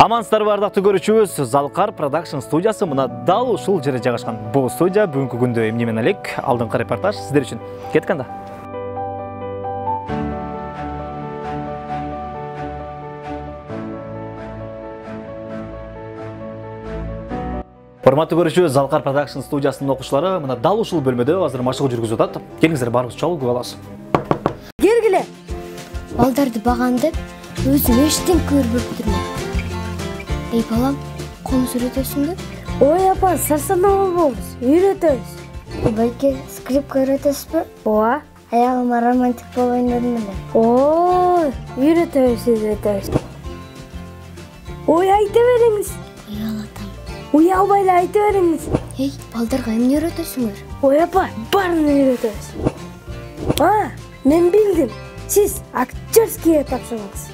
Амансыздар бардыктуу көрүүчүбүз, Залкар Production студиясы мына дал ушул жерде жайгашкан. Бул студия бүгүнкү күндө эмне менен элек алдыңкы репортаж сиздер үчүн. Кеткенде. Урматтуу көрүүчүбүз, Залкар Production студиясынын окуучулары мына дал ушул бөлмөдө азыр машыгуу жүргүзүп атат. Келиңиздер барыбыз чогуу көрүп алабыз. Кергиле. Балдарды багандып, өзүм эчтен көрбөптүрмүн. Эй балам, комуз үйрөтөсүңбү? Ой апа, сарсанаа болбойбуз, үйрөтөбүз. Байке, скрипка үйрөтөсүзбү? Ооба. Аягыма романтик болоюн дедим эле. Ой, үйрөтөбүз. Ой, айта бериңиз. Уялатам. Уялбай эле айта бериңиз. Эй, балдарга эмне үйрөтөсүңөр? Ой апа, баарын үйрөтөбүз. Мен билдим. Сиз актерскийге тапшырыңыз.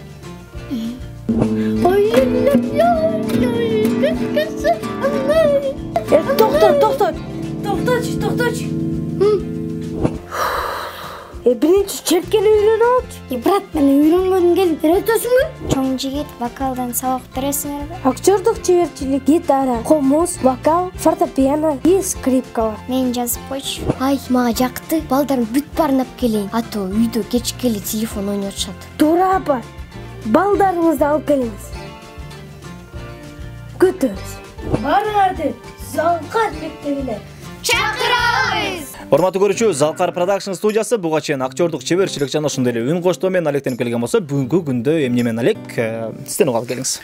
Токточу. Биринчи черкени үйрөнүп алчы. Брат, мен үйрөнгөнүм келип үйрөтөсүңбү? Чоң жигит, вокалдан сабак бересиңерби? Актердук чеберчилик, гитара, комуз, вокал, фортепиано и скрипка бар. Мен жазып койчу. Ай, мага жакты. Балдарым бүт барынап келейин. А то үйдө кечкели телефон ойноп атышат. Туура апа. Балдарыңызды алып келиңиз. Күтөбүз. Баарыңарды Залкар мектебине чакырабыз. Урматтуу көрүүчү, Залкар Production студиясы буга чейин актердук чеберчилик жана ошондой эле үн коштоо менен алектенип келген болсо, бүгүнкү күндө эмне менен алек сизден угалы келиңиз.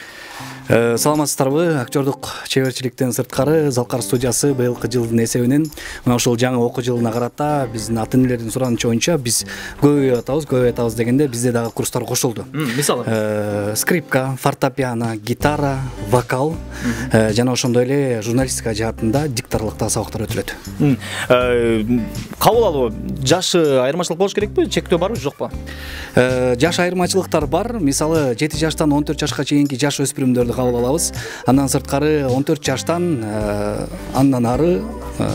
Саламатсыздарбы? Актердук чеберчиликтен сырткары Залкар студиясы быйылкы жылдын эсебинен мына ушул жаңы окуу жылына карата биздин ата энелердин суранычы боюнча биз көбөйүп атабыз дегенде бизде дагы курстар кошулду. Мисалы скрипка, фортепиано, гитара, вокал жана ошондой эле журналистика жаатында дикторлукта сабактар өтүлөт. Кабыл алуу жашы айырмачылык болуш керекпи? Чектөө барбы, жокпу? Жаш айырмачылыктар бар. Мисалы 7 жаштан 14 жашка чейинки жаш өспүрүмдөрдү кабыл алабыз. Андан сырткары 14 жаштан андан ары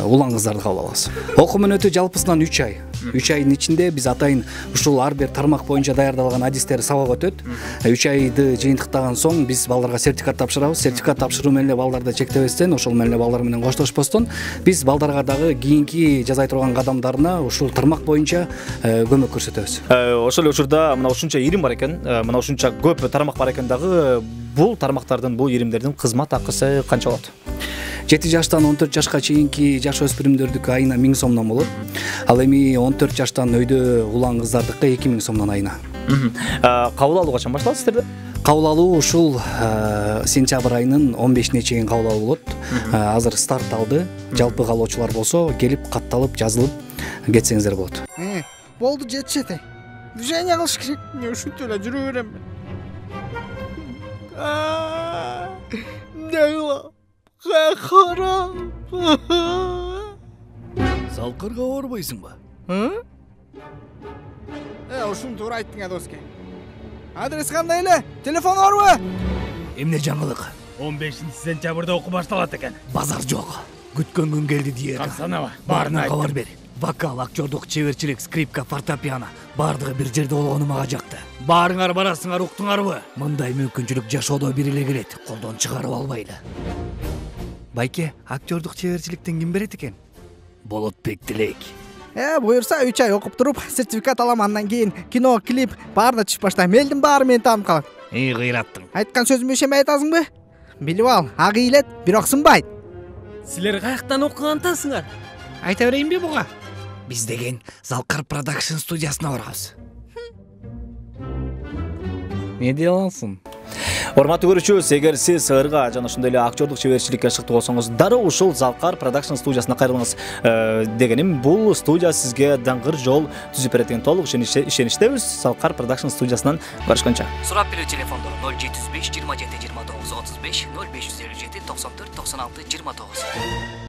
улан кыздарды кабыл алабыз. Окуу мөөнөтү жалпысынан 3 ай. 3 айдын ичинде биз атайын ушул ар бир тармак боюнча даярдалган адистер сабак өтөт. 3 айды жыйынтыктаган соң биз балдарга сертификат тапшырабыз. Сертификат тапшыруу менен эле балдарды чектебестен, ошол менен эле балдар менен коштошпостон биз балдарга дагы кийинки жасай турган кадамдарына ушул тармак боюнча көмөк көрсөтөбүз. Ошол эле учурда мына ушунча ирим бар экен, мына ушунча көп тармак бар экен дагы, бул тармактардын, бул иримдердин кызмат акысы канча болот? 7 жаштан 14 жашка чейинки жаш өспүрүмдөрдүкү айына 1000 сомдон болот. Ал эми 14 жаштан өйдө улан кыздардыкы 2000 сомдон айына. Кабыл алуу качан башталат сиздерде? Кабыл алуу ушул сентябрь айынын 15-ине чейин кабыл алуу болот. Азыр старт алды. Жалпы каалоочулар болсо келип катталып, жазылып кетсеңиздер болот. Болду, жетишет. Движение кылыш керек. Мен ушинтип эле жүрө берем. Дагыла. Кара. Залкарга барбайсыңбы? Ушуну туура айттың, доske. Адрес кандай эле? Телефон барбы? Эмне жаңылык? 15-сентябрда окуу башталат экен. Базар жок. Күткөн күн келди диет. Капсанаба. Баарына кабар бер. Вокал, актердук чеберчилик, скрипка, фортепиано баардыгы бир жерде болгону мага жакты. Баарыңар барасыңар, уктуңарбы? Мындай мүмкүнчүлүк жашоодо бир эле келет. Колдон чыгарып албайлы. Байке, актердук чеберчиликтен ким берет экен? Болотбек Тилек. Буюрса 3 ай окуп туруп, сертификат алам, андан кийин кино, клип баарына түшүп баштайм. Элдин баары мени таанып калат. Кыйраттың. Айткан сөзүмдү ишенбей атасыңбы? Билип ал, ак ыйлет, бирок сынбайт. Силер каяктан окугантасыңар? Айта берейинби буга? Биз деген Залкар Production студиясына барабыз. Не дей аласың? Урматтуу көрүүчүбүз, эгер сиз ырга жана ошондой эле актердук чеберчиликке шыктуу болсоңуз, дароо ушул Залкар Production студиясына кайрылыңыз. Дегеним, бул студия сизге даңгыр жол түзүп берет деген толук ишеничтебиз. Залкар Production студиясынан көрүшкөнчө. Сурап берүү телефондору 075 27 29 35 0557 94 96 29.